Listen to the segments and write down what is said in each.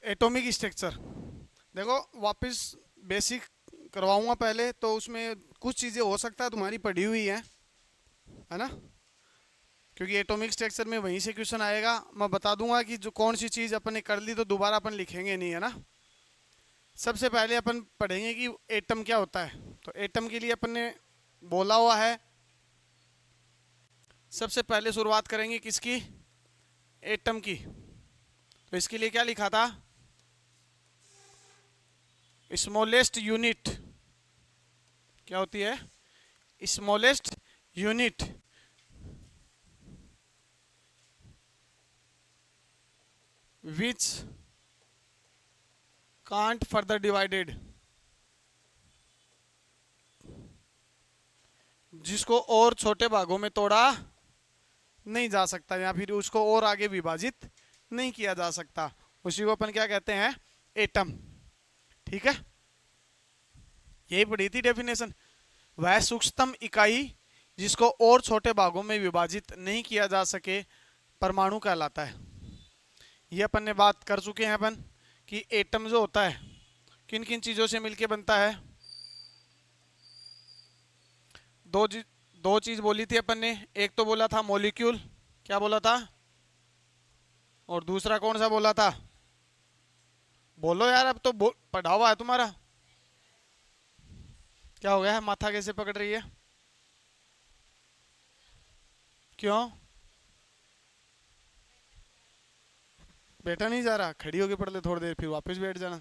Atomic structure. देखो वापस basic करवाऊंगा पहले, तो उसमें कुछ चीज़ें हो सकता है तुम्हारी पढ़ी हुई है ना, क्योंकि एटॉमिक स्ट्रक्चर में वहीं से क्वेश्चन आएगा। मैं बता दूंगा कि जो कौन सी चीज़ अपन ने कर ली तो दोबारा अपन लिखेंगे नहीं, है ना। सबसे पहले अपन पढ़ेंगे कि एटम क्या होता है। तो एटम के लिए अपन ने बोला हुआ है, सबसे पहले शुरुआत करेंगे किसकी, एटम की। तो इसके लिए क्या लिखा था, स्मॉलेस्ट यूनिट। क्या होती है, smallest unit which can't further divided, जिसको और छोटे भागों में तोड़ा नहीं जा सकता, या फिर उसको और आगे विभाजित नहीं किया जा सकता, उसी को अपन क्या कहते हैं, एटम। ठीक है, यही पढ़ी थी डेफिनेशन। वह सूक्ष्मतम इकाई जिसको और छोटे भागों में विभाजित नहीं किया जा सके परमाणु कहलाता है। ये अपन ने बात कर चुके हैं अपन कि एटम जो होता है किन किन चीजों से मिलके बनता है। दो दो चीज बोली थी अपन ने, एक तो बोला था मॉलिक्यूल, क्या बोला था, और दूसरा कौन सा बोला था, बोलो यार, अब तो पढ़ा हुआ है तुम्हारा। क्या हो गया है, माथा कैसे पकड़ रही है, क्यों बैठा नहीं जा रहा, खड़ी होके पढ़ ले थोड़ी देर फिर वापस बैठ जाना।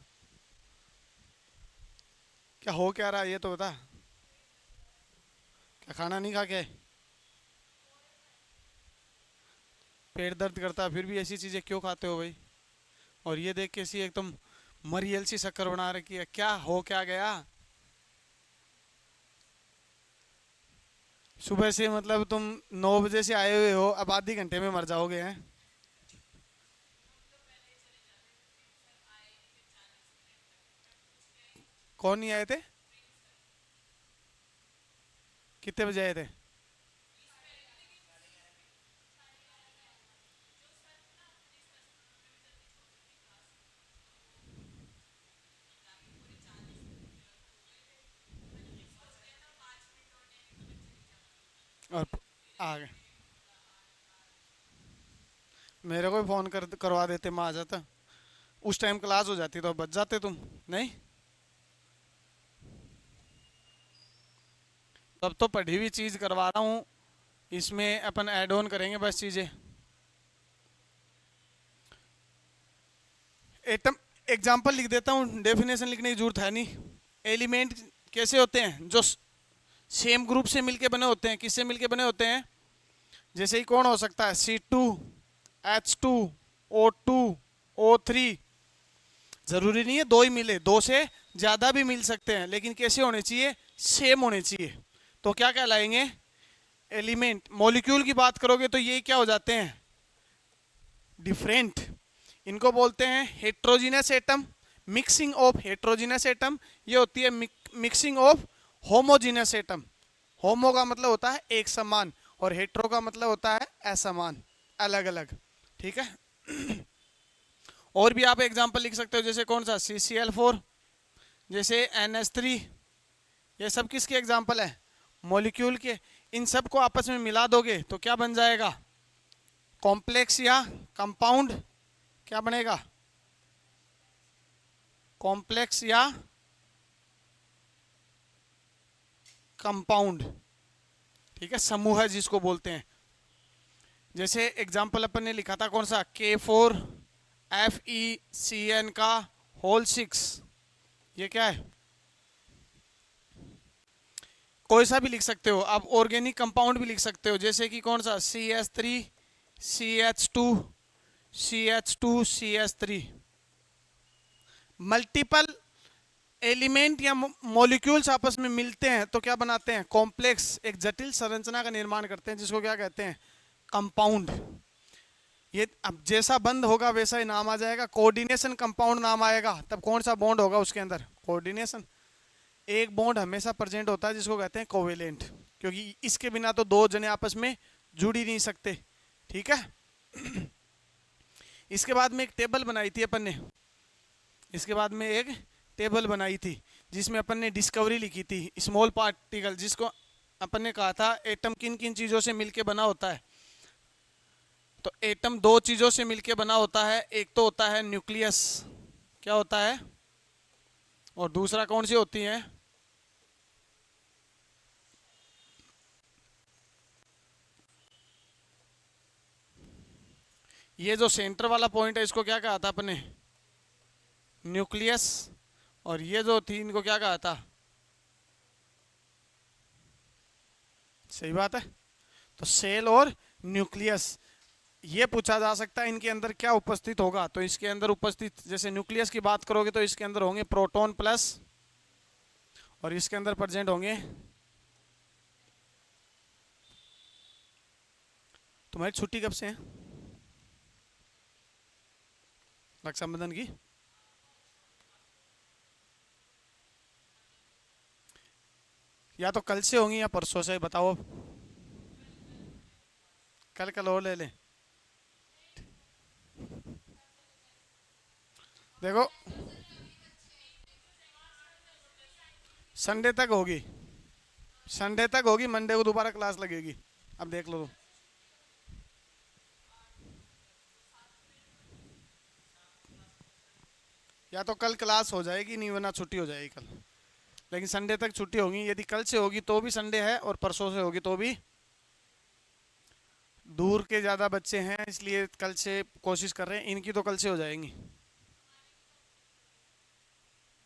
क्या हो क्या रहा है ये तो बता, क्या खाना नहीं खा के आए? पेट दर्द करता है फिर भी ऐसी चीजें क्यों खाते हो भाई? और ये देख कैसी एकदम मरियल सी शक्कर बना रखी है, क्या हो क्या गया? सुबह से मतलब तुम 9 बजे से आए हुए हो, अब आधे घंटे में मर जाओगे हैं? कौन नहीं आए थे? कितने बजे आए थे? और आ गए, मेरे को भी फोन करवा देते, मैं आ जाता। उस टाइम क्लास हो जाती तो बच जाते तुम। नहीं, तब तो पढ़ी हुई चीज करवा रहा हूँ, इसमें अपन ऐड ऑन करेंगे बस चीजें। एटम एग्जांपल लिख देता हूँ, डेफिनेशन लिखने की जरूरत है नहीं। एलिमेंट कैसे होते हैं, जो सेम ग्रुप से मिलके बने होते हैं। किससे मिलके बने होते हैं? जैसे ही कौन हो सकता है, C2H2O2O3। जरूरी नहीं है दो ही मिले, दो से ज्यादा भी मिल सकते हैं, लेकिन कैसे होने चाहिए, सेम होने चाहिए। तो क्या कहलाएंगे, एलिमेंट। मॉलिक्यूल की बात करोगे तो ये क्या हो जाते हैं, डिफरेंट। इनको बोलते हैं heterogeneous atom, mixing of heterogeneous atom. ये होती है मिक्सिंग ऑफ होमोजीनस एटम। होमो का मतलब होता है एक समान, और हेट्रो का मतलब होता है असमान, अलग अलग। ठीक है। और भी आप एग्जांपल लिख सकते हो, जैसे कौन सा, CCl4, जैसे NH3। ये सब किसके एग्जांपल है, मॉलिक्यूल के। इन सब को आपस में मिला दोगे तो क्या बन जाएगा, कॉम्प्लेक्स या कंपाउंड। क्या बनेगा, कॉम्प्लेक्स या कंपाउंड। ठीक है, समूह है जिसको बोलते हैं। जैसे एग्जांपल अपन ने लिखा था कौन सा, K4FeCN का होल 6। ये क्या है, कोई सा भी लिख सकते हो आप, ऑर्गेनिक कंपाउंड भी लिख सकते हो, जैसे कि कौन सा, CH3CH2CH2CH3। मल्टीपल एलिमेंट या मॉलिक्यूल्स आपस में मिलते हैं तो क्या बनाते हैं, कॉम्प्लेक्स, एक जटिल संरचना का निर्माण करते हैं, जिसको क्या कहते हैं, कंपाउंड। ये अब जैसा बंद होगा वैसा ही नाम आ जाएगा, कोऑर्डिनेशन कंपाउंड नाम आएगा। तब कौन सा बॉन्ड होगा उसके अंदर, कोऑर्डिनेशन। एक बॉन्ड हमेशा प्रेजेंट होता है जिसको कहते हैं कोवेलेंट, क्योंकि इसके बिना तो दो जने आपस में जुड़ ही नहीं सकते। ठीक है। इसके बाद में एक टेबल बनाई थी अपन ने, इसके बाद में एक टेबल बनाई थी जिसमें अपन ने डिस्कवरी लिखी थी, स्मॉल पार्टिकल, जिसको अपन ने कहा था एटम किन किन चीज़ों से मिलके बना होता है। तो एटम दो चीज़ों से मिलके बना होता है, एक तो होता है न्यूक्लियस, क्या होता है, और दूसरा कौन सी होती है, ये जो सेंटर वाला पॉइंट है इसको क्या कहा था अपने, न्यूक्लियस। और ये जो थी इनको क्या कहा था, सही बात है, तो सेल और न्यूक्लियस। ये पूछा जा सकता है इनके अंदर क्या उपस्थित होगा, तो इसके अंदर उपस्थित, जैसे न्यूक्लियस की बात करोगे तो इसके अंदर होंगे प्रोटॉन प्लस, और इसके अंदर प्रेजेंट होंगे, तुम्हारी छुट्टी कब से है रक्षाबंधन की, या तो कल से होंगी या परसों से, बताओ अब। कल कल और ले लें, देखो संडे तक होगी, संडे तक होगी, मंडे को दोबारा क्लास लगेगी, अब देख लो तुम। या तो कल क्लास हो जाएगी, नहीं वरना छुट्टी हो जाएगी कल, लेकिन संडे तक छुट्टी होगी। यदि कल से होगी तो भी संडे है, और परसों से होगी तो भी। दूर के ज़्यादा बच्चे हैं इसलिए कल से कोशिश कर रहे हैं, इनकी तो कल से हो जाएंगी,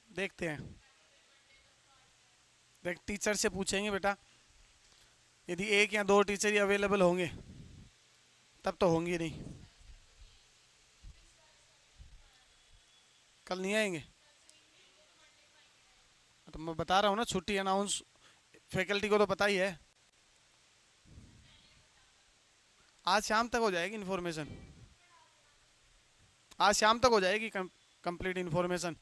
देखते हैं। देख टीचर से पूछेंगे बेटा, यदि एक या दो टीचर ही अवेलेबल होंगे तब तो होंगी नहीं। कल नहीं आएंगे, तो मैं बता रहा हूँ ना, छुट्टी अनाउंस फैकल्टी को तो पता ही है। आज शाम तक हो जाएगी इन्फॉर्मेशन, आज शाम तक हो जाएगी कंप्लीट इन्फॉर्मेशन।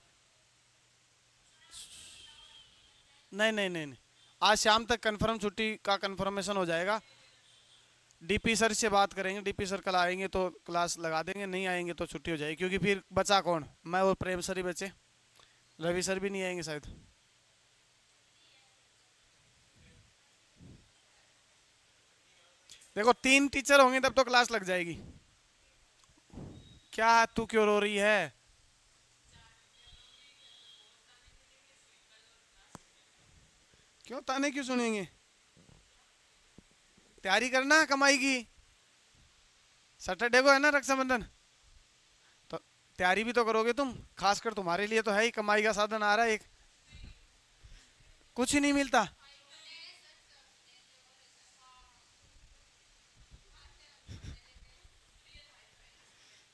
नहीं नहीं नहीं नहीं, आज शाम तक कंफर्म छुट्टी का कंफर्मेशन हो जाएगा। डीपी सर से बात करेंगे, डीपी सर कल आएंगे तो क्लास लगा देंगे, नहीं आएंगे तो छुट्टी हो जाएगी, क्योंकि फिर बचा कौन, मैं और प्रेम सर ही बचे, रवि सर भी नहीं आएंगे शायद। देखो तीन टीचर होंगे तब तो क्लास लग जाएगी। क्या तू क्यों रो रही है, क्यों ताने क्यों सुनेंगे, तैयारी करना कमाई की, सैटरडे को है ना रक्षाबंधन, तो तैयारी भी तो करोगे तुम, खासकर तुम्हारे लिए तो है ही, कमाई का साधन आ रहा है एक, कुछ ही नहीं मिलता।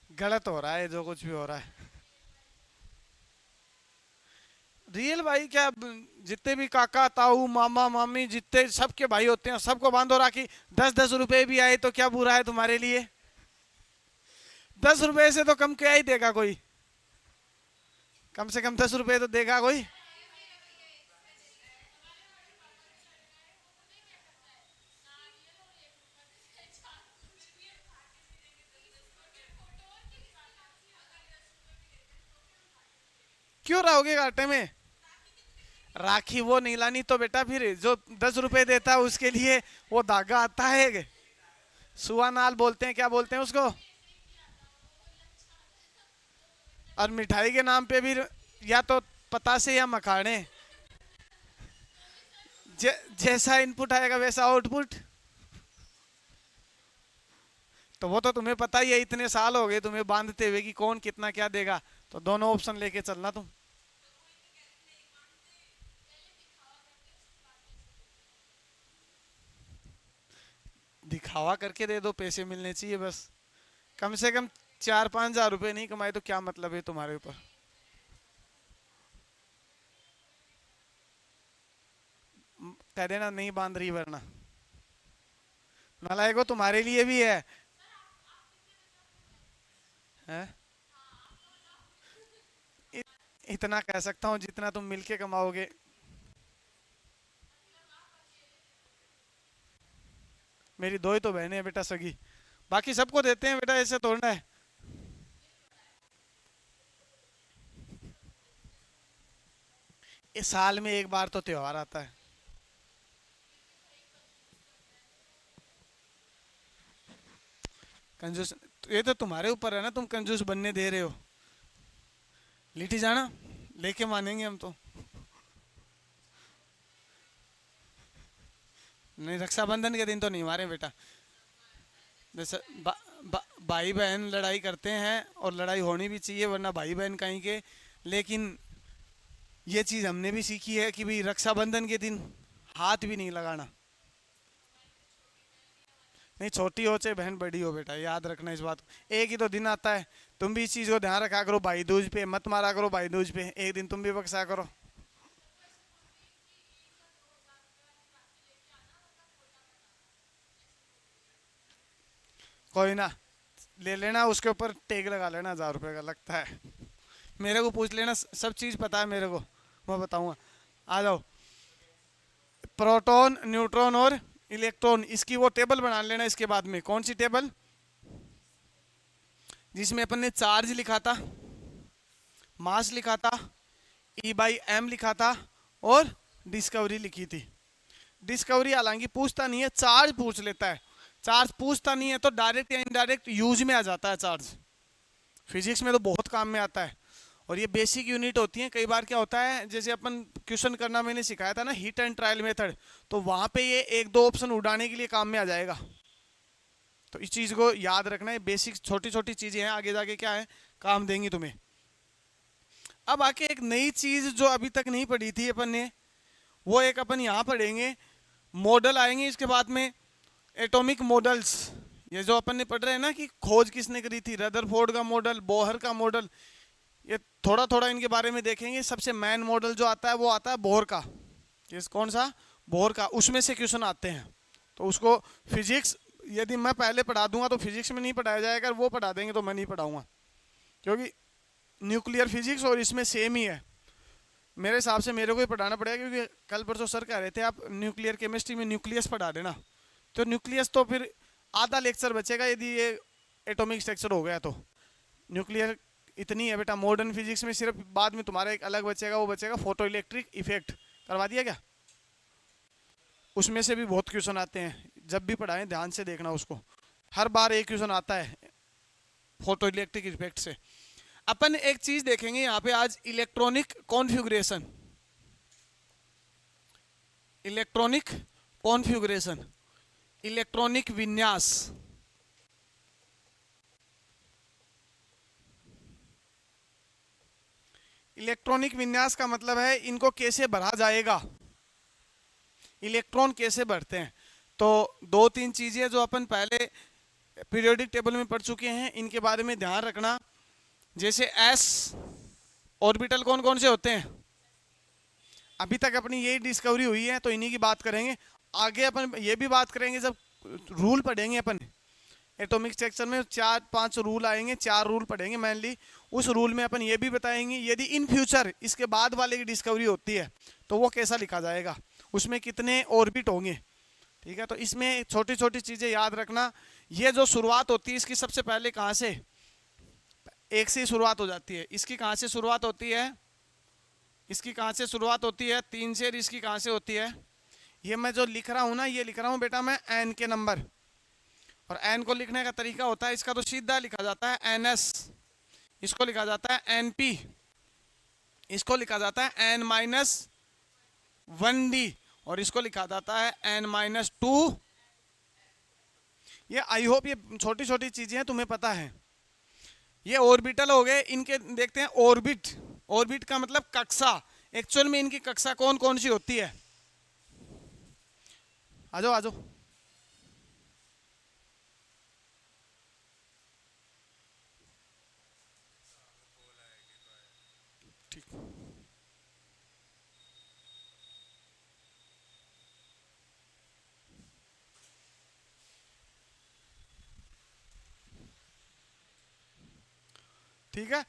गलत हो रहा है जो कुछ भी हो रहा है, रियल भाई क्या, जितने भी काका ताऊ मामा मामी जितने सबके भाई होते हैं सबको बांधो राखी। 10-10 रुपए भी आए तो क्या बुरा है तुम्हारे लिए, 10 रुपए से तो कम क्या ही देगा कोई, कम से कम 10 रुपए तो देगा कोई। क्यों रहोगे घाटे में, राखी वो नहीं लानी तो बेटा फिर जो 10 रुपए देता है उसके लिए वो धागा आता है, सुआ नाल बोलते हैं, क्या बोलते हैं उसको, और मिठाई के नाम पे भी या तो पतासे या मखाने, जैसा इनपुट आएगा वैसा आउटपुट। तो वो तो तुम्हें पता ही है, इतने साल हो गए तुम्हें बांधते हुए कि कौन कितना क्या देगा, तो दोनों ऑप्शन लेके चलना तुम। दिखावा करके दे दो, पैसे मिलने चाहिए बस, कम से कम 4-5 हजार रुपए नहीं कमाए तो क्या मतलब है तुम्हारे ऊपर। कह देना नहीं बांध रही वरना, नालायको तुम्हारे लिए भी है? इतना कह सकता हूँ जितना तुम मिलके कमाओगे। मेरी दो ही तो बहनें हैं बेटा सगी, बाकी सबको देते हैं बेटा, ऐसे तोड़ना है। इस साल में एक बार तो त्योहार आता है। कंजूस, ये तो तुम्हारे ऊपर है ना, तुम कंजूस बनने दे रहे हो। लिटी जाना लेके मानेंगे हम तो। नहीं, रक्षाबंधन के दिन तो नहीं मारे बेटा। जैसे भाई बहन लड़ाई करते हैं, और लड़ाई होनी भी चाहिए, वरना भाई बहन कहीं के। लेकिन ये चीज़ हमने भी सीखी है कि भाई रक्षाबंधन के दिन हाथ भी नहीं लगाना। नहीं, छोटी हो चाहे बहन बड़ी हो बेटा, याद रखना इस बात को। एक ही तो दिन आता है। तुम भी इस चीज़ को ध्यान रखा करो, भाई दूज पे मत मारा करो, भाई दूज पे एक दिन तुम भी बख्शा करो। कोई ना, ले लेना, उसके ऊपर टेक लगा लेना, 1000 रुपये का लगता है। मेरे को पूछ लेना, सब चीज़ पता है मेरे को, मैं बताऊंगा। आ जाओ। प्रोटॉन, न्यूट्रॉन और इलेक्ट्रॉन, इसकी वो टेबल बना लेना इसके बाद में। कौन सी टेबल? जिसमें अपन ने चार्ज लिखा था, मास लिखा था, E/m लिखा था, और डिस्कवरी लिखी थी। डिस्कवरी हालांकि पूछता नहीं है, चार्ज पूछ लेता है। चार्ज पूछता नहीं है तो डायरेक्ट या इनडायरेक्ट यूज में आ जाता है चार्ज। फिजिक्स में तो बहुत काम में आता है, और ये बेसिक यूनिट होती है। कई बार क्या होता है, जैसे अपन क्वेश्चन करना मैंने सिखाया था ना, हीट एंड ट्रायल मेथड, तो वहां पे ये एक दो ऑप्शन उड़ाने के लिए काम में आ जाएगा। तो इस चीज को याद रखना है, बेसिक छोटी छोटी चीजें हैं, आगे जाके क्या है, काम देंगी तुम्हें। अब आके एक नई चीज जो अभी तक नहीं पढ़ी थी अपन ने, वो एक अपन यहाँ पढ़ेंगे। मॉडल आएंगे इसके बाद में, एटॉमिक मॉडल्स। ये जो अपन ने पढ़ रहे हैं ना कि खोज किसने करी थी, रदरफोर्ड का मॉडल, बोहर का मॉडल, ये थोड़ा थोड़ा इनके बारे में देखेंगे। सबसे मेन मॉडल जो आता है वो आता है बोहर का। किस, कौन सा? बोहर का। उसमें से क्वेश्चन आते हैं, तो उसको फिजिक्स यदि मैं पहले पढ़ा दूंगा तो फिजिक्स में नहीं पढ़ाया जाएगा, वो पढ़ा देंगे तो मैं नहीं पढ़ाऊंगा, क्योंकि न्यूक्लियर फिजिक्स और इसमें सेम ही है। मेरे हिसाब से मेरे को ही पढ़ाना पड़ेगा, क्योंकि कल परसों सर कह रहे थे आप न्यूक्लियर केमिस्ट्री में न्यूक्लियस पढ़ा देना, तो न्यूक्लियस तो फिर आधा लेक्चर बचेगा यदि ये एटॉमिक स्ट्रक्चर हो गया तो। न्यूक्लियर इतनी है बेटा मॉडर्न फिजिक्स में, सिर्फ बाद में तुम्हारा एक अलग बचेगा, वो बचेगा फोटो इलेक्ट्रिक इफेक्ट। करवा दिया क्या? उसमें से भी बहुत क्वेश्चन आते हैं, जब भी पढ़ाएं ध्यान से देखना उसको, हर बार एक क्वेश्चन आता है फोटो इलेक्ट्रिक इफेक्ट से। अपन एक चीज देखेंगे यहाँ पे आज, electronic configuration. Electronic configuration, electronic विन्यास। इलेक्ट्रॉनिक विन्यास का मतलब है इनको कैसे भरा जाएगा, इलेक्ट्रॉन कैसे बढ़ते हैं। तो दो तीन चीजें जो अपन पहले पीरियोडिक टेबल में पढ़ चुके हैं, इनके बारे में ध्यान रखना। जैसे एस ऑर्बिटल कौन कौन से होते हैं, अभी तक अपनी यही डिस्कवरी हुई है, तो इन्हीं की बात करेंगे। आगे अपन ये भी बात करेंगे जब रूल पढ़ेंगे अपन एटॉमिक स्ट्रक्चर में, 4-5 रूल आएंगे, 4 रूल पढ़ेंगे मेनली। उस रूल में अपन ये भी बताएंगे यदि इन फ्यूचर इसके बाद वाले की डिस्कवरी होती है तो वो कैसा लिखा जाएगा, उसमें कितने ऑर्बिट होंगे। ठीक है, तो इसमें छोटी छोटी चीजें याद रखना। ये जो शुरुआत होती है इसकी, सबसे पहले कहाँ से, एक से ही शुरुआत हो जाती है। इसकी कहाँ से शुरुआत होती है, इसकी कहाँ से शुरुआत होती है, 3 से। इसकी कहाँ से होती है, ये मैं जो लिख रहा हूँ ना, ये लिख रहा हूँ बेटा मैं एन के नंबर, और एन को लिखने का तरीका होता है, इसका तो सीधा लिखा जाता है एन एस, इसको लिखा जाता है एन पी, इसको लिखा जाता है n-1d, और इसको लिखा जाता है n-2। ये आई होप ये छोटी छोटी चीजें हैं तुम्हें पता है। ये ऑर्बिटल हो गए, इनके देखते हैं ऑर्बिट। ऑर्बिट का मतलब कक्षा। एक्चुअल में इनकी कक्षा कौन कौन सी होती है, आ जाओ आ जाओ। ठीक, ठीक है।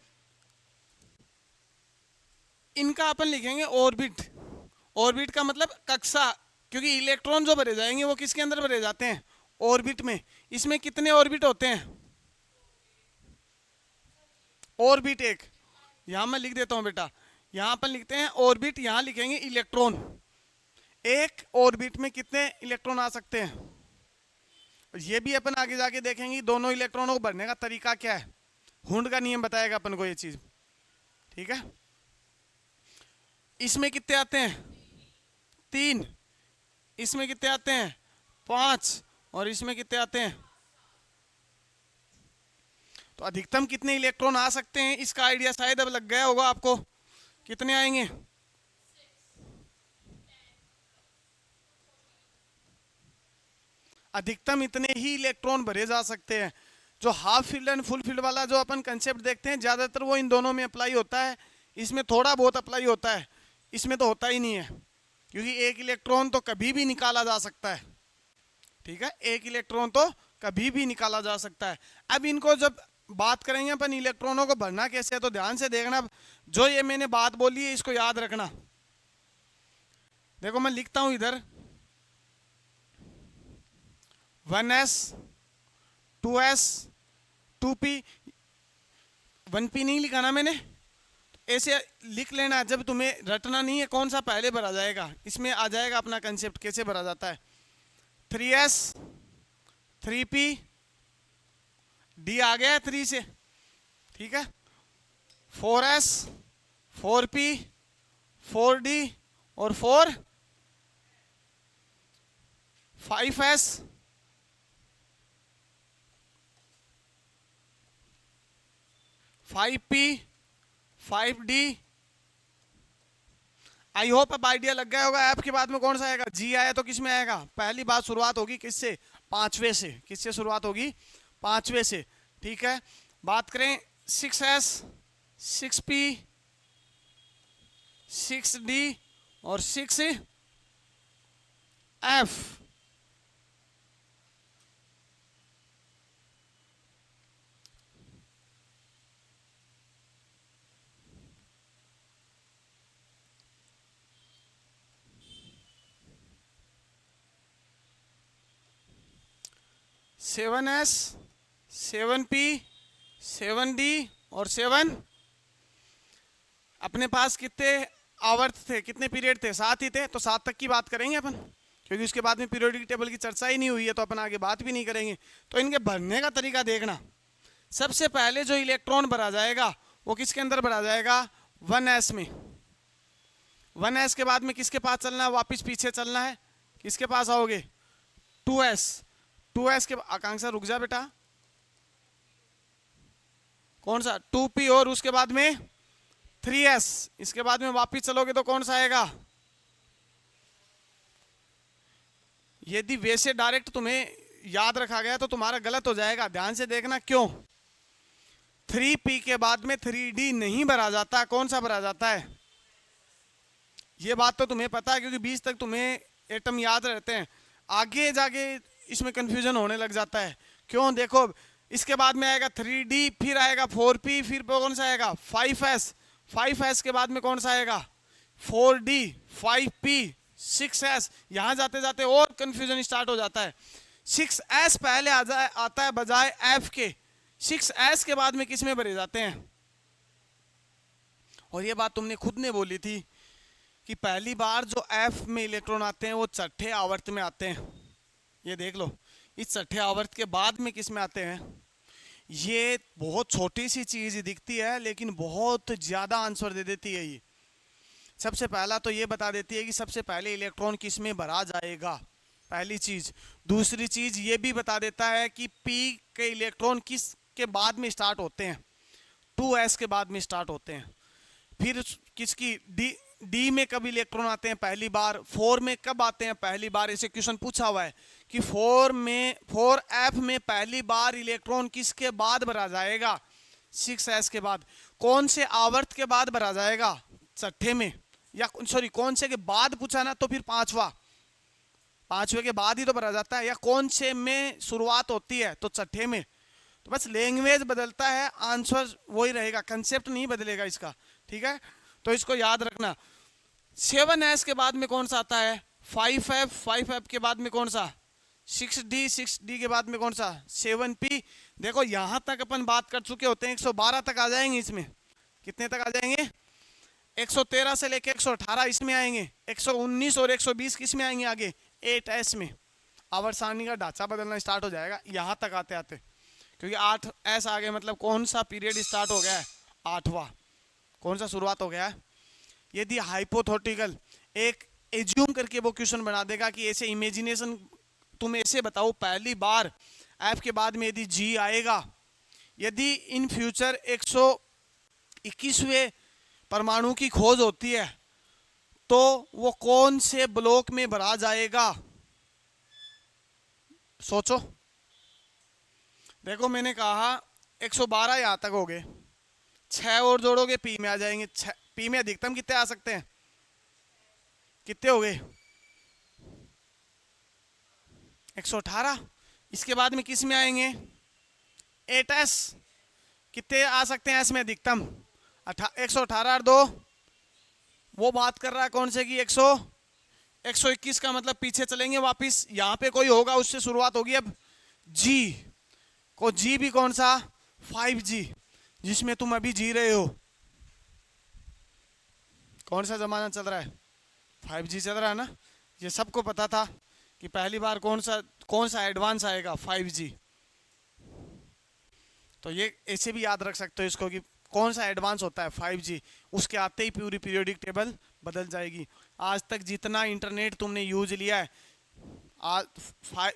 इनका अपन लिखेंगे ऑर्बिट। ऑर्बिट का मतलब कक्षा, क्योंकि इलेक्ट्रॉन जो भरे जाएंगे वो किसके अंदर भरे जाते हैं, ऑर्बिट में। इसमें कितने ऑर्बिट होते हैं, ऑर्बिट एक, यहां मैं लिख देता हूं बेटा, यहां पर लिखते हैं ऑर्बिट, यहां लिखेंगे इलेक्ट्रॉन। एक ऑर्बिट में कितने इलेक्ट्रॉन आ सकते हैं, ये भी अपन आगे जाके देखेंगे दोनों इलेक्ट्रॉनों को भरने का तरीका क्या है। हुंड का नियम बताएगा अपन को ये चीज, ठीक है। इसमें कितने आते हैं 3, इसमें कितने आते हैं 5, और इसमें कितने आते हैं। तो अधिकतम कितने इलेक्ट्रॉन आ सकते हैं इसका आइडिया शायद अब लग गया होगा आपको। कितने आएंगे, अधिकतम इतने ही इलेक्ट्रॉन भरे जा सकते हैं। जो half field and full field वाला जो अपन कंसेप्ट देखते हैं ज्यादातर वो इन दोनों में अप्लाई होता है, इसमें थोड़ा बहुत अप्लाई होता है, इसमें तो होता ही नहीं है, क्योंकि एक इलेक्ट्रॉन तो कभी भी निकाला जा सकता है, ठीक है। एक इलेक्ट्रॉन तो कभी भी निकाला जा सकता है। अब इनको जब बात करेंगे अपन इलेक्ट्रॉनों को भरना कैसे है, तो ध्यान से देखना, जो ये मैंने बात बोली है इसको याद रखना। देखो मैं लिखता हूं इधर 1s 2s 2p, 1p नहीं लिखा ना मैंने, ऐसे लिख लेना। जब तुम्हें रटना नहीं है कौन सा पहले भरा जाएगा, इसमें आ जाएगा अपना कंसेप्ट कैसे भरा जाता है। 3s 3p, d आ गया है 3 से, ठीक है। 4s 4p 4d और 5s 5p 5d। I hope अब आइडिया लग गया होगा। ऐप के बाद में कौन सा आएगा, जी आया तो किस में आएगा, पहली बात शुरुआत होगी किससे, 5वें से। किससे शुरुआत होगी, 5वें से, ठीक है। बात करें 6s 6p 6d और 6f। 7s 7p 7d और 7। अपने पास कितने आवर्त थे, कितने पीरियड थे, 7 ही थे, तो 7 तक की बात करेंगे अपन, क्योंकि उसके बाद में पीरियोडिक टेबल की चर्चा ही नहीं हुई है तो अपन आगे बात भी नहीं करेंगे। तो इनके भरने का तरीका देखना। सबसे पहले जो इलेक्ट्रॉन भरा जाएगा वो किसके अंदर भरा जाएगा, 1s में। 1s के बाद में किसके पास चलना है, वापिस पीछे चलना है, किसके पास आओगे 2s। 2s के आकांक्षा रुक जा बेटा, कौन सा 2p, और उसके बाद में 3s। इसके बाद में वापिस चलोगे तो कौन सा आएगा, यदि वैसे डायरेक्ट तुम्हें याद रखा गया तो तुम्हारा गलत हो जाएगा। ध्यान से देखना क्यों, 3p के बाद में 3d नहीं भरा जाता, कौन सा भरा जाता है। ये बात तो तुम्हें पता है क्योंकि 20 तक तुम्हें एटम याद रहते हैं, आगे जाके इसमें कंफ्यूजन होने लग जाता है। क्यों, देखो इसके बाद में आएगा 3d, फिर आएगा 4p, फिर कौन सा आएगा 5s। 5s के बाद में कौन सा आएगा 4d 5p 6s। यहां जाते जाते और कंफ्यूजन स्टार्ट हो जाता है। 6s पहले आता है बजाय f के। 6s के बाद में किस में भरे जाते हैं, और ये बात तुमने खुद ने बोली थी कि पहली बार जो f में इलेक्ट्रॉन आते हैं वो छठे आवर्त में आते हैं। ये देख लो, इस छठे आवर्त के बाद में किस में आते हैं। ये बहुत छोटी सी चीज दिखती है लेकिन बहुत ज्यादा आंसर दे देती है। ये सबसे पहला तो ये बता देती है कि सबसे पहले इलेक्ट्रॉन किस में भरा जाएगा, पहली चीज। दूसरी चीज ये भी बता देता है कि p के इलेक्ट्रॉन किस के बाद में स्टार्ट होते हैं, 2s के बाद में स्टार्ट होते हैं। फिर किसकी डी में कब इलेक्ट्रॉन आते हैं पहली बार, 4 में कब आते हैं पहली बार। ऐसे क्वेश्चन पूछा हुआ है कि 4f में पहली बार इलेक्ट्रॉन किसके बाद भरा जाएगा, 6s के बाद। कौन से आवर्त के बाद भरा जाएगा, छठे में, या सॉरी कौन से के बाद पूछा ना तो फिर पांचवे के बाद ही तो भरा जाता है, या कौन से में शुरुआत होती है तो छठे में। तो बस लैंग्वेज बदलता है, आंसर वही रहेगा, कंसेप्ट नहीं बदलेगा इसका, ठीक है। तो इसको याद रखना। 7s के बाद में कौन सा आता है 5f। 5f के बाद में कौन सा 6d। 6d के बाद में कौन सा 7p। देखो यहां तक अपन बात कर चुके होते हैं, 112 तक आ जाएंगे इसमें। कितने तक आ जाएंगे 113 से लेके 118 इसमें आएंगे, 119 और 120 किस में आएंगे आगे, 8s में। आवर्त सारणी का ढांचा बदलना स्टार्ट हो जाएगा यहाँ तक आते आते, क्योंकि 8s आ गए, मतलब कौन सा पीरियड स्टार्ट हो गया है, 8वां, कौन सा शुरुआत हो गया है। यदि हाइपोथेटिकल एक एज्यूम करके वो क्वेश्चन बना देगा कि ऐसे इमेजिनेशन, तुम ऐसे बताओ पहली बार एफ के बाद में यदि जी आएगा, यदि इन फ्यूचर 121वें परमाणु की खोज होती है तो वो कौन से ब्लॉक में भरा जाएगा, सोचो। देखो मैंने कहा 112 यहां तक हो गए, 6 और जोड़ोगे पी में आ जाएंगे, पी में अधिकतम कितने आ सकते हैं, कितने हो गए 118। इसके बाद में किस में आएंगे 8s, कितने आ सकते हैं इसमें अधिकतम 118 और 2, वो बात कर रहा है कौन से की 121 का, मतलब पीछे चलेंगे वापिस, यहाँ पे कोई होगा उससे शुरुआत होगी अब जी को, जी भी कौन सा 5G जिसमें तुम अभी जी रहे हो। कौन सा जमाना चल रहा है, 5G चल रहा है ना, ये सबको पता था कि पहली बार कौन सा एडवांस आएगा 5G। तो ये ऐसे भी याद रख सकते हो इसको कि कौन सा एडवांस होता है 5G, उसके आते ही पूरी पीरियोडिक टेबल बदल जाएगी। आज तक जितना इंटरनेट तुमने यूज लिया है, आज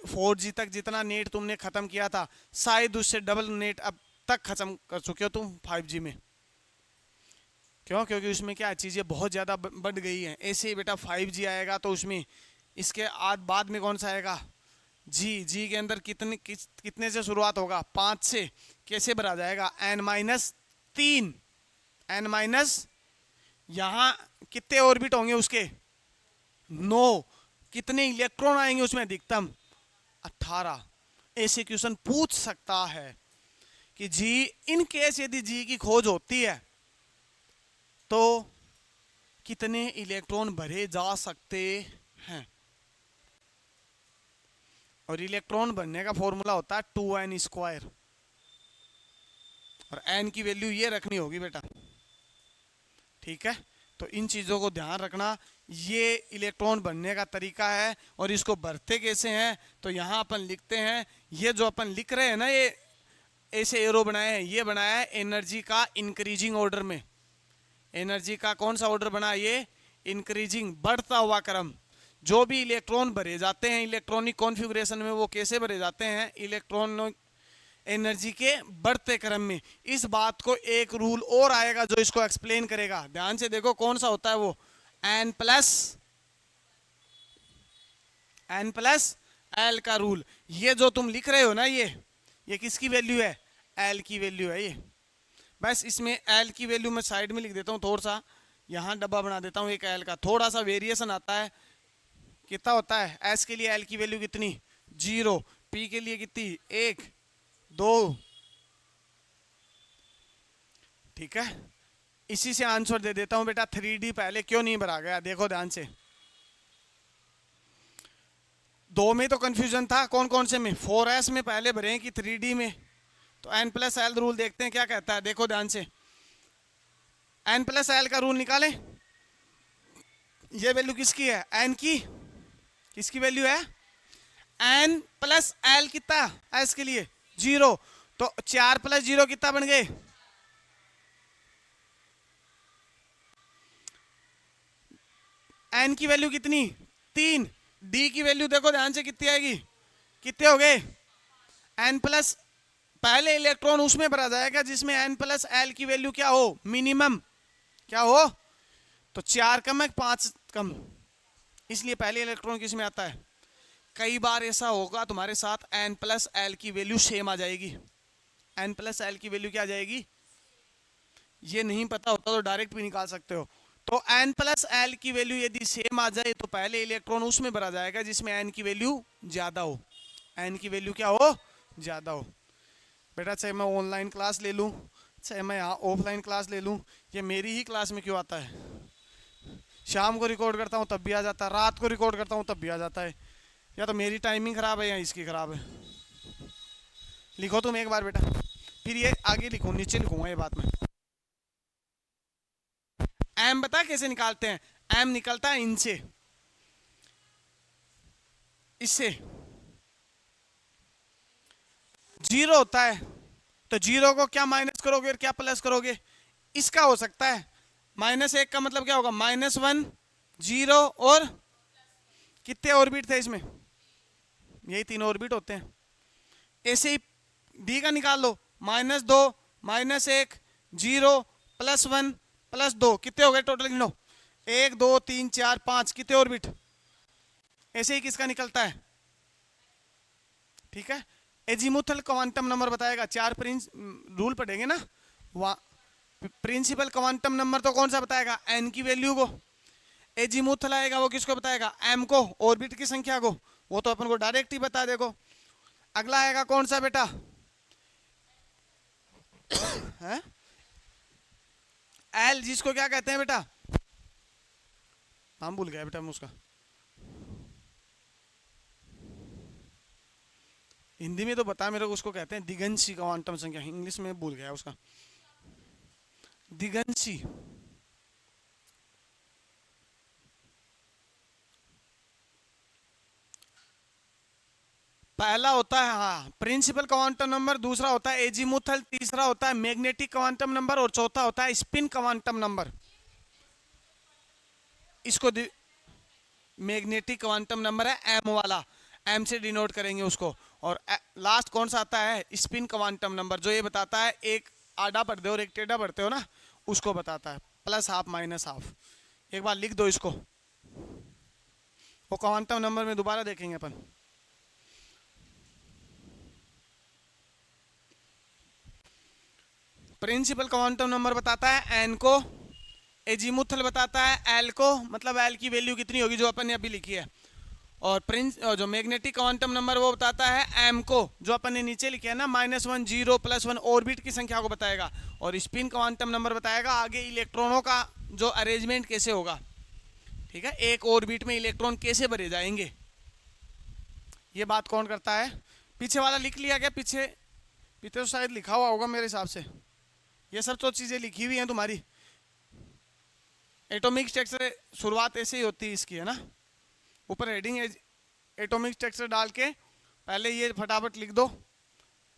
4G तक जितना नेट तुमने खत्म किया था, शायद उससे डबल नेट अब तक खत्म कर चुके हो तुम 5G में। क्यों, क्योंकि उसमें क्या चीज़ें बहुत ज़्यादा बढ़ गई हैं। ऐसे ही बेटा 5G आएगा तो उसमें इसके बाद में कौन सा आएगा जी के अंदर कितने से शुरुआत होगा, 5 से, कैसे भरा जाएगा n-3, n- यहाँ कितने ऑर्बिट होंगे उसके 9, कितने इलेक्ट्रॉन आएंगे उसमें अधिकतम 18। ऐसे क्वेश्चन पूछ सकता है कि जी इन केस यदि जी की खोज होती है तो कितने इलेक्ट्रॉन भरे जा सकते हैं। और इलेक्ट्रॉन भरने का फॉर्मूला होता है 2n², और n की वैल्यू ये रखनी होगी बेटा, ठीक है। तो इन चीज़ों को ध्यान रखना, ये इलेक्ट्रॉन बनने का तरीका है। और इसको भरते कैसे हैं, तो यहाँ अपन लिखते हैं, ये जो अपन लिख रहे हैं ना, ये ऐसे एरो बनाए हैं, ये बनाया है एनर्जी का इंक्रीजिंग ऑर्डर में। एनर्जी का कौन सा ऑर्डर बना, ये इंक्रीजिंग, बढ़ता हुआ क्रम। जो भी इलेक्ट्रॉन भरे जाते हैं इलेक्ट्रॉनिक कॉन्फ़िगरेशन में, वो कैसे भरे जाते हैं, इलेक्ट्रॉन एनर्जी के बढ़ते क्रम में। इस बात को एक रूल और आएगा जो इसको एक्सप्लेन करेगा, ध्यान से देखो कौन सा होता है वो, n प्लस एल का रूल। ये जो तुम लिख रहे हो ना, ये किसकी वैल्यू है, एल की वैल्यू है ये। बस इसमें एल की वैल्यू मैं साइड में लिख देता हूँ, थोड़ा सा यहाँ डब्बा बना देता हूँ एक एल का, थोड़ा सा वेरिएशन आता है। कितना होता है एस के लिए एल की वैल्यू कितनी 0, पी के लिए कितनी 1 2, ठीक है। इसी से आंसर दे देता हूं बेटा। 3D पहले क्यों नहीं भरा गया, देखो ध्यान से। 2 में तो कंफ्यूजन था, कौन कौन से में, 4s में पहले भरे कि 3D में। तो n+l रूल देखते हैं क्या कहता है, देखो ध्यान से। n+l का रूल निकालें, ये वैल्यू किसकी है, n की, किसकी वैल्यू है, n+l कितना, s के लिए 0, तो 4 + 0 कितना बन गए, n की वैल्यू कितनी 3, d की वैल्यू देखो ध्यान से कितनी आएगी, कितने हो गए n+, पहले इलेक्ट्रॉन उसमें भरा जाएगा जिसमें n+l की वैल्यू क्या हो, मिनिमम क्या हो, तो 4 कम है 5 कम, इसलिए पहले इलेक्ट्रॉन किस में आता है। कई बार ऐसा होगा तुम्हारे साथ n+l की वैल्यू सेम आ जाएगी, n+l की वैल्यू क्या आ जाएगी, ये नहीं पता होता तो डायरेक्ट भी निकाल सकते हो। तो n+l की वैल्यू यदि सेम आ जाए तो पहले इलेक्ट्रॉन उसमें भरा जाएगा जिसमें n की वैल्यू ज्यादा हो, n की वैल्यू क्या हो, ज्यादा हो। बेटा चाहे मैं ऑनलाइन क्लास ले लूँ, चाहे मैं यहाँ ऑफलाइन क्लास ले लूँ, ये मेरी ही क्लास में क्यों आता है, शाम को रिकॉर्ड करता हूँ तब भी आ जाता है, रात को रिकॉर्ड करता हूँ तब भी आ जाता है। या तो मेरी टाइमिंग खराब है या इसकी खराब है। लिखो तुम एक बार बेटा, फिर ये आगे लिखो, नीचे लिखूंगा ये बात में। एम बता कैसे निकालते हैं, एम निकलता है इनसे, इससे जीरो होता है, तो जीरो को क्या माइनस करोगे और क्या प्लस करोगे, इसका हो सकता है। माइनस एक का मतलब क्या होगा, -1, जीरो और कितने ऑर्बिट थे इसमें, यही 3 ऑर्बिट होते हैं। ऐसे ही डी का निकाल लो, -2, -1, जीरो, +1, +2, कितने हो गए टोटल गिन लो, 1 2 3 4 5, कितने ऑर्बिट। ऐसे ही किसका निकलता है, ठीक है। एजीमुथल क्वांटम नंबर बताएगा, 4 रूल पढ़ेंगे ना, प्रिंसिपल क्वांटम नंबर तो कौन सा बताएगा, एन की वैल्यू को। एजीमुथल आएगा वो किसको बताएगा, एम को, ऑर्बिट की संख्या को, वो तो अपन को डायरेक्ट ही बता देगो। अगला आएगा कौन सा बेटा, है एल, जिसको क्या कहते हैं बेटा, नाम भूल गया बेटा मैं उसका, हिंदी में तो बता मेरे को, उसको कहते हैं दिगंशी क्वांटम संख्या, इंग्लिश में भूल गया उसका, दिगंशी। पहला होता है हाँ प्रिंसिपल क्वांटम नंबर, दूसरा होता है एजीमुथल, तीसरा होता है मैग्नेटिक क्वांटम नंबर और चौथा होता है स्पिन क्वांटम नंबर। इसको मैग्नेटिक क्वांटम नंबर है एम वाला, एम से डिनोट करेंगे उसको। और लास्ट कौन सा आता है, स्पिन क्वांटम नंबर, जो ये बताता है एक आधा पढ़ते हो और एक टेढ़ा पढ़ते हो ना, उसको बताता है, प्लस हाफ माइनस हाफ। एक बार लिख दो इसको, वो क्वांटम नंबर में दोबारा देखेंगे अपन। प्रिंसिपल क्वांटम नंबर बताता है एन को, एजीमुथल बताता है एल को, मतलब एल की वैल्यू कितनी होगी जो अपन ने अभी लिखी है। और जो मैग्नेटिक क्वांटम नंबर वो बताता है एम को, जो अपन ने नीचे लिखा है ना, -1 0 +1, ऑर्बिट की संख्या को बताएगा। और स्पिन क्वांटम नंबर बताएगा आगे इलेक्ट्रॉनों का जो अरेंजमेंट कैसे होगा, ठीक है, एक ऑर्बिट में इलेक्ट्रॉन कैसे भरे जाएंगे, ये बात कौन करता है। पीछे वाला लिख लिया क्या, पीछे पीछे तो शायद लिखा हुआ होगा मेरे हिसाब से, ये सब तो चीज़ें लिखी हुई हैं तुम्हारी। एटॉमिक स्ट्रक्चर शुरुआत ऐसे ही होती है इसकी, है ना, ऊपर हेडिंग एटॉमिक स्ट्रक्चर डाल के पहले ये फटाफट लिख दो,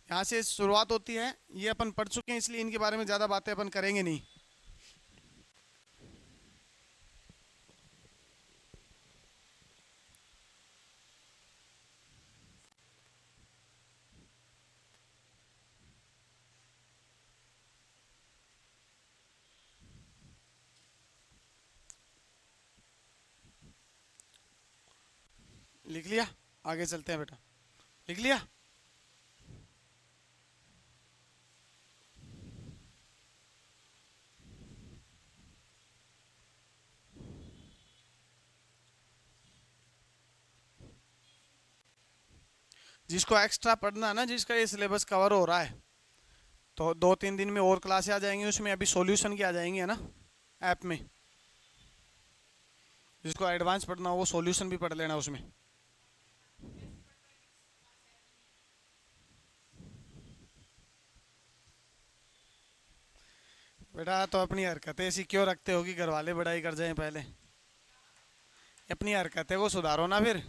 यहाँ से शुरुआत होती है। ये अपन पढ़ चुके हैं इसलिए इनके बारे में ज़्यादा बातें अपन करेंगे नहीं। लिख लिया, आगे चलते हैं बेटा, लिख लिया। जिसको एक्स्ट्रा पढ़ना है ना, जिसका ये सिलेबस कवर हो रहा है, तो 2-3 दिन में और क्लासें आ जाएंगी, उसमें अभी सॉल्यूशन की आ जाएंगी, है ना, ऐप में। जिसको एडवांस पढ़ना हो वो सॉल्यूशन भी पढ़ लेना उसमें। बेटा तो अपनी हरकतें ऐसी क्यों रखते हो कि घर वाले बड़ाई कर जाएं पहले, अपनी हरकतें को सुधारो ना फिर।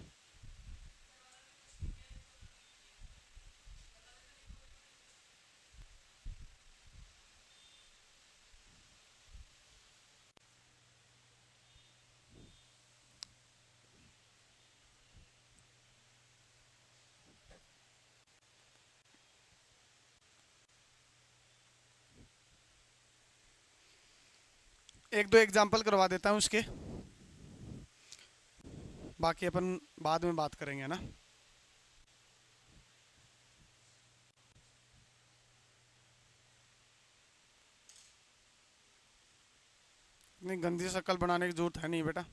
एक दो एग्जाम्पल करवा देता हूँ उसके, बाकी अपन बाद में बात करेंगे ना। इतनी गंदी शक्ल बनाने की जरूरत है नहीं बेटा।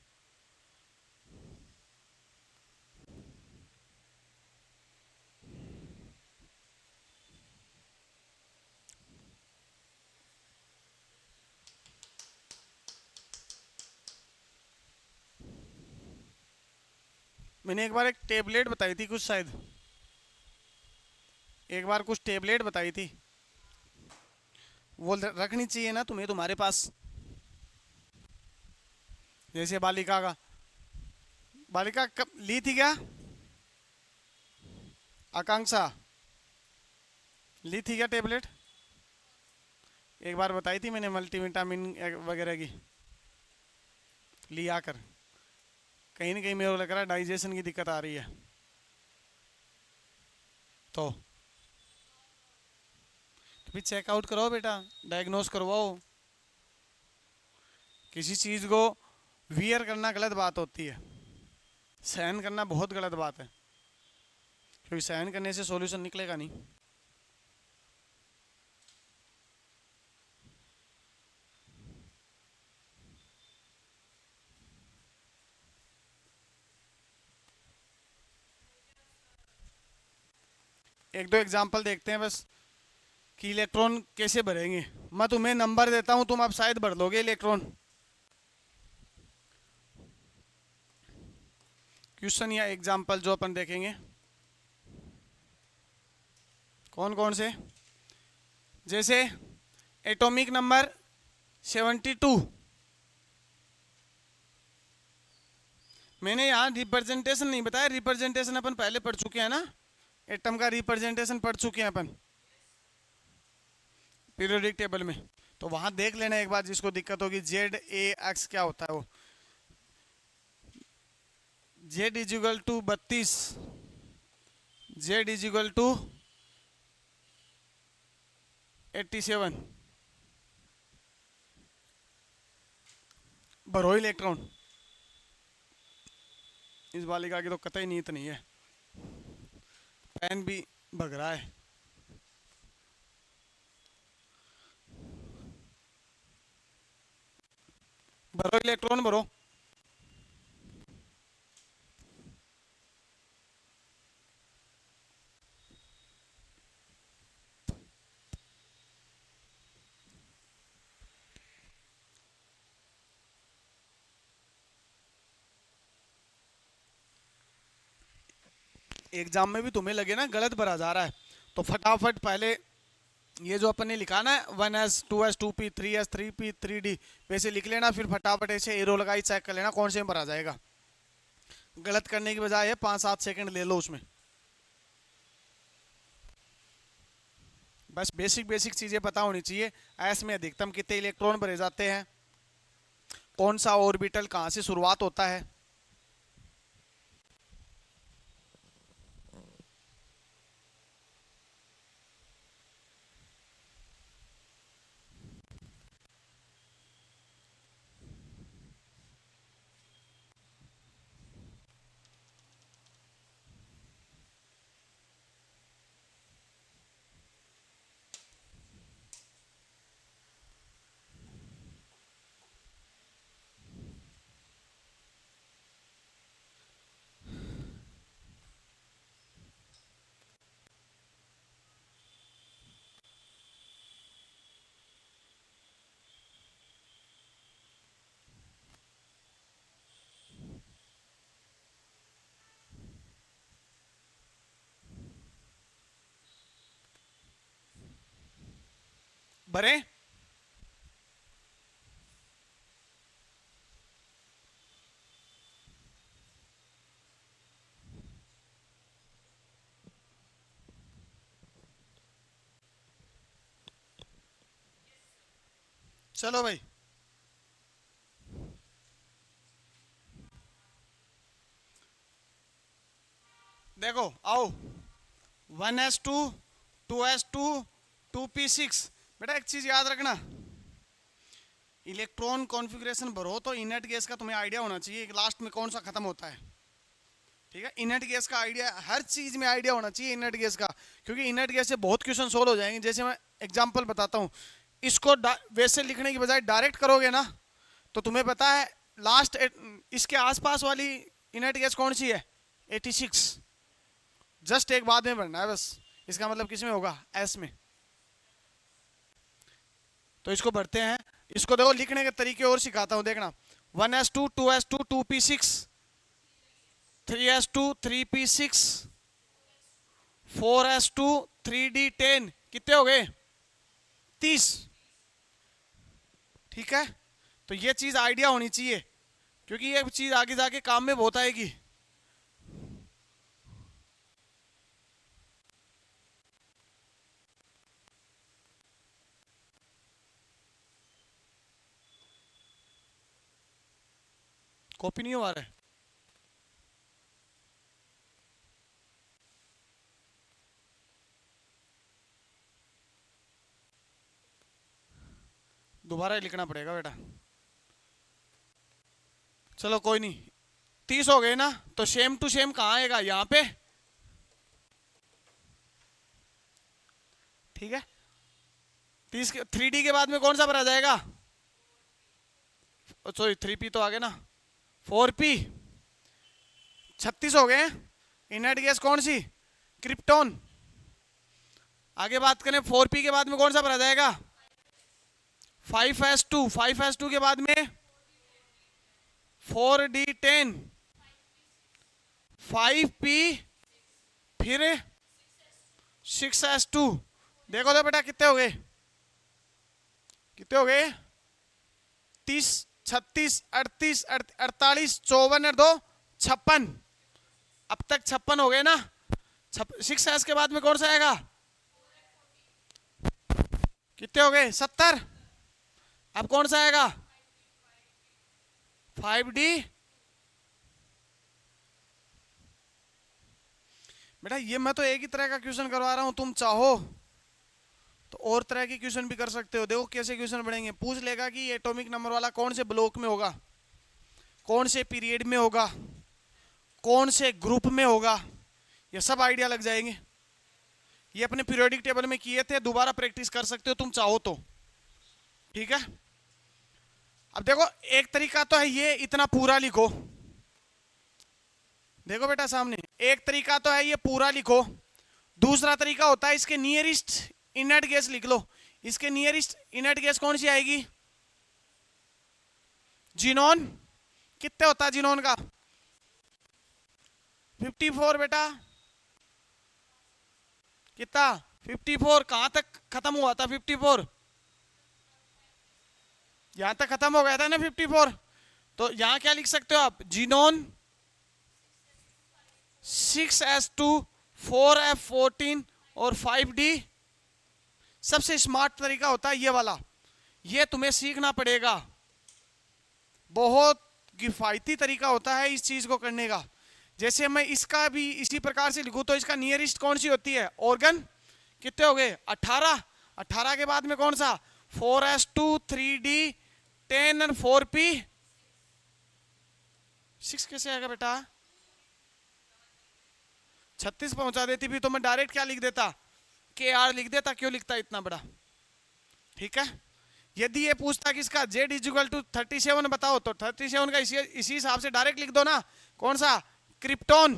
मैंने एक बार एक टेबलेट बताई थी कुछ शायद, एक बार कुछ टेबलेट बताई थी, वो रखनी चाहिए ना तुम्हें तुम्हारे पास। जैसे बालिका का, बालिका कब ली थी क्या? आकांक्षा ली थी क्या टेबलेट? एक बार बताई थी मैंने, मल्टीविटामिन वगैरह की लिया कर। कहीं ना कहीं मेरे को लग रहा है डाइजेशन की दिक्कत आ रही है। तो फिर चेकआउट कराओ बेटा, डायग्नोस करवाओ। किसी चीज़ को वियर करना गलत बात होती है, सहन करना बहुत गलत बात है, क्योंकि सहन करने से सॉल्यूशन निकलेगा नहीं। एक दो एग्जांपल देखते हैं बस कि इलेक्ट्रॉन कैसे भरेंगे। मैं तुम्हें नंबर देता हूं, तुम अब शायद भर दोगे इलेक्ट्रॉन। क्वेश्चन या एग्जांपल जो अपन देखेंगे, कौन कौन से, जैसे एटॉमिक नंबर 72। मैंने यहाँ रिप्रेजेंटेशन नहीं बताया, रिप्रेजेंटेशन अपन पहले पढ़ चुके हैं ना, एटम का रिप्रेजेंटेशन पढ़ चुके हैं अपन पीरियोडिक टेबल में। तो वहां देख लेना एक बार, जिसको दिक्कत होगी। ZAX क्या होता है वो, Z is equal to 32, Z is equal to 87, भरो इलेक्ट्रॉन। इस बालिका की तो कतई नीयत नहीं है, पेन भी भग रहा है। भरो इलेक्ट्रॉन भरो। एग्जाम में भी तुम्हें लगे ना गलत भरा जा रहा है, तो फटाफट पहले ये जो अपन ने लिखा ना 1s 2s 2p 3s 3p 3d वैसे लिख लेना, फिर फटाफट ऐसे एरो लगाई चेक कर लेना कौन से में भरा जाएगा। गलत करने की बजाय 5-7 सेकंड ले लो उसमें। बस बेसिक बेसिक चीजें पता होनी चाहिए। एस में अधिकतम कितने इलेक्ट्रॉन भरे जाते हैं, कौन सा ऑर्बिटल कहाँ से शुरुआत होता है। भरे चलो भाई, देखो आओ 1s2 2s2 2p6। बेटा एक चीज याद रखना, इलेक्ट्रॉन कॉन्फ़िगरेशन भरो तो इनर्ट गैस का तुम्हें आइडिया होना चाहिए कि लास्ट में कौन सा खत्म होता है। ठीक है, इनर्ट गैस का आइडिया, हर चीज में आइडिया होना चाहिए इनर्ट गैस का, क्योंकि इनर्ट गैस से बहुत क्वेश्चन सोल्व हो जाएंगे। जैसे मैं एग्जांपल बताता हूँ, इसको वैसे लिखने की बजाय डायरेक्ट करोगे ना, तो तुम्हें पता है लास्ट इसके आसपास वाली इनर्ट गैस कौन सी है, 86। जस्ट एक बाद में बढ़ना है बस, इसका मतलब किस में होगा, एस में। तो इसको भरते हैं। इसको देखो लिखने के तरीके और सिखाता हूं, देखना 1s2 2s2 2p6 3s2 3p6 4s2 3d10, कितने हो गए, 30। ठीक है, तो ये चीज आइडिया होनी चाहिए। क्योंकि ये चीज आगे जाके काम में बहुत आएगी। कॉपी नहीं हो आ रहा है। दोबारा ही लिखना पड़ेगा बेटा। चलो कोई नहीं, 30 हो गए ना, तो सेम टू सेम कहाँ आएगा, यहाँ पे। ठीक है, 30 के 3D के बाद में कौन सा भरा जाएगा, सॉरी 3P तो आ गया ना, 4P। 36 हो गए। इनर्ट गैस कौन सी, क्रिप्टॉन। आगे बात करें 4P के बाद में कौन सा भरा जाएगा, 5s2। 5s2 के बाद में 4d10, 5p, फिर 6s2। देखो तो बेटा कितने हो गए, कितने हो गए, 30, 36, 38, 48, 54 और 2 56। अब तक 56 हो गए ना। 6s के बाद में कौन सा आएगा, कितने हो गए, 70। अब कौन सा आएगा, 5D। बेटा ये मैं तो एक ही तरह का क्वेश्चन करवा रहा हूं, तुम चाहो तो और तरह के क्वेश्चन भी कर सकते हो। देखो कैसे क्वेश्चन बढ़ेंगे, पूछ लेगा कि एटॉमिक नंबर वाला कौन से ब्लॉक में होगा, कौन से पीरियड में होगा, कौन से ग्रुप में होगा, ये सब आइडिया लग जाएंगे। ये अपने पीरियोडिक टेबल में किए थे, दोबारा प्रैक्टिस कर सकते हो तुम चाहो तो। ठीक है, अब देखो एक तरीका तो है ये, इतना पूरा लिखो। देखो बेटा सामने, एक तरीका तो है ये पूरा लिखो। दूसरा तरीका होता है इसके नियरेस्ट इनर्ट गैस लिख लो। इसके नियरेस्ट इनर्ट गैस कौन सी आएगी, जीनॉन। कितने होता है जीनॉन का, 54 बेटा। कितना, 54। कहां तक खत्म हुआ था 54, यहां तक खत्म हो गया था ना 54। तो यहां क्या लिख सकते हो आप, जीनोन 6s2, 4f14 और 5d। सबसे स्मार्ट तरीका होता है ये वाला, ये तुम्हें सीखना पड़ेगा। बहुत किफायती तरीका होता है इस चीज को करने का। जैसे मैं इसका भी इसी प्रकार से लिखूं तो इसका नियरेस्ट कौन सी होती है, ऑर्गन। कितने हो गए, 18। 18 के बाद में कौन सा, 4s2, 3d, 10 और 4p। 6 कैसे आएगा बेटा, 36 पहुंचा देती भी तो मैं डायरेक्ट क्या लिख देता, KR लिख देता। क्यों लिखता इतना बड़ा। ठीक है, यदि ये पूछता किसका, Z इक्वल टू 37 बताओ, तो 37 का इसी हिसाब से डायरेक्ट लिख दो ना, कौन सा, क्रिप्टॉन।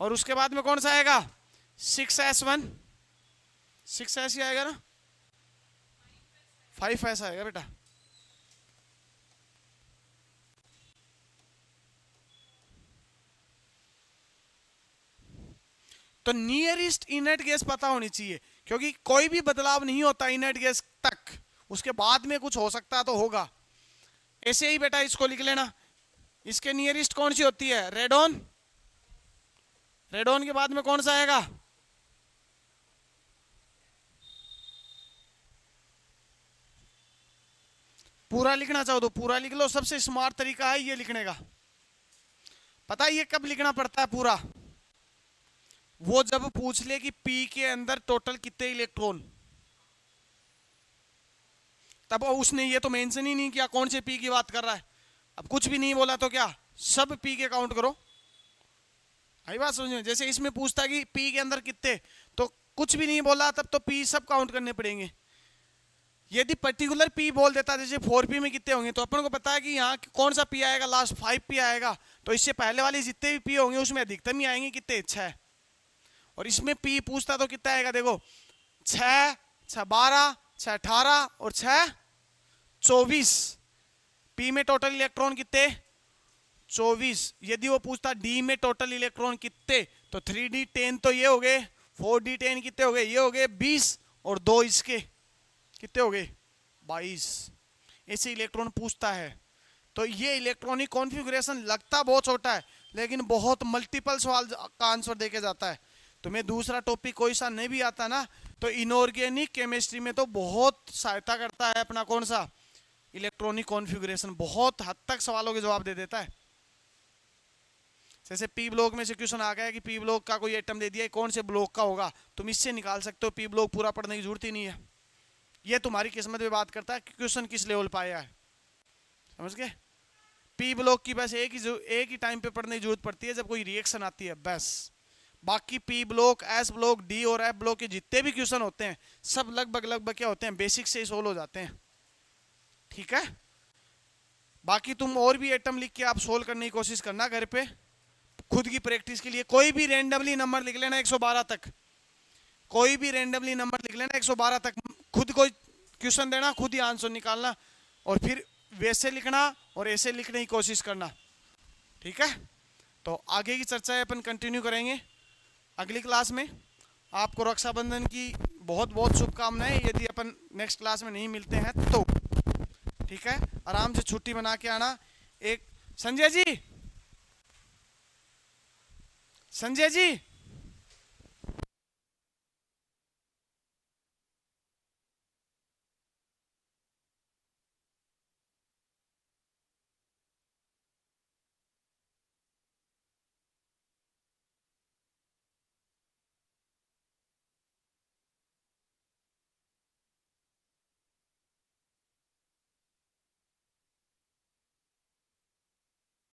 और उसके बाद में कौन सा आएगा, 6s1। 6s ही आएगा ना, 5s आएगा बेटा। तो नियरेस्ट इनर्ट गैस पता होनी चाहिए, क्योंकि कोई भी बदलाव नहीं होता इनर्ट गैस तक, उसके बाद में कुछ हो सकता तो होगा। ऐसे ही बेटा इसको लिख लेना, इसके नियरेस्ट कौन सी होती है, रेडॉन। रेडॉन के बाद में कौन सा आएगा, पूरा लिखना चाहो तो पूरा लिख लो, सबसे स्मार्ट तरीका है ये लिखने का। पता है ये कब लिखना पड़ता है पूरा, वो जब पूछ ले कि P के अंदर टोटल कितने इलेक्ट्रॉन, तब उसने ये तो मेंशन ही नहीं किया कौन से P की बात कर रहा है। अब कुछ भी नहीं बोला तो क्या, सब P के काउंट करो। आई बात समझ में, जैसे इसमें पूछता कि P के अंदर कितने, तो कुछ भी नहीं बोला तब तो P सब काउंट करने पड़ेंगे। यदि पर्टिकुलर P बोल देता, जैसे 4P में कितने होंगे, तो अपन को पता है कि यहाँ कौन सा P आएगा, लास्ट 5P आएगा, तो इससे पहले वाले जितने भी P होंगे उसमें अधिकतम ही आएंगे कितने, 6। और इसमें P पूछता तो कितना आएगा, देखो 6, 6 12, 6 18 और 6 24। P में टोटल इलेक्ट्रॉन कितने, 24। यदि वो पूछता D में टोटल इलेक्ट्रॉन कितने, तो 3d10 तो ये हो गए, 4d10 कितने हो गए, ये हो गए 20 और 2 इसके कितने हो गए, 22। ऐसे इलेक्ट्रॉन पूछता है। तो ये इलेक्ट्रॉनिक कॉन्फ़िगरेशन लगता बहुत छोटा है, लेकिन बहुत मल्टीपल सवाल का आंसर देके जाता है। तुम्हें दूसरा टॉपिक कोई सा नहीं भी आता ना, तो इनऑर्गेनिक केमिस्ट्री में तो बहुत सहायता करता है अपना कौन सा, इलेक्ट्रॉनिक कॉन्फ़िगरेशन। बहुत हद तक सवालों के जवाब दे देता है। जैसे पी ब्लॉक में से क्वेश्चन आ गया कि पी ब्लॉक का कोई एटम दे दिया, कौन से ब्लॉक का होगा, तुम इससे निकाल सकते हो। पी ब्लॉक पूरा पढ़ने की जरूरत ही नहीं है। ये तुम्हारी किस्मत पे बात करता है कि क्वेश्चन किस लेवल पे आया है, समझ गए। पी ब्लॉक की बस एक ही टाइम पे पढ़ने की जरूरत पड़ती है, जब कोई रिएक्शन आती है बस। बाकी P block, S block, D और एफ ब्लॉक के जितने भी क्वेश्चन होते हैं सब लगभग क्या होते हैं, बेसिक से ही सोल्व हो जाते हैं। ठीक है, बाकी तुम और भी एटम लिख के आप सोल्व करने की कोशिश करना घर पे, खुद की प्रैक्टिस के लिए। कोई भी रेंडमली नंबर लिख लेना 112 तक, कोई भी रेंडमली नंबर लिख लेना 112 तक, खुद कोई क्वेश्चन देना, खुद ही आंसर निकालना, और फिर वैसे लिखना और ऐसे लिखने की कोशिश करना। ठीक है, तो आगे की चर्चा अपन कंटिन्यू करेंगे अगली क्लास में। आपको रक्षाबंधन की बहुत बहुत शुभकामनाएं, यदि अपन नेक्स्ट क्लास में नहीं मिलते हैं तो। ठीक है, आराम से छुट्टी बना के आना। एक संजय जी, संजय जी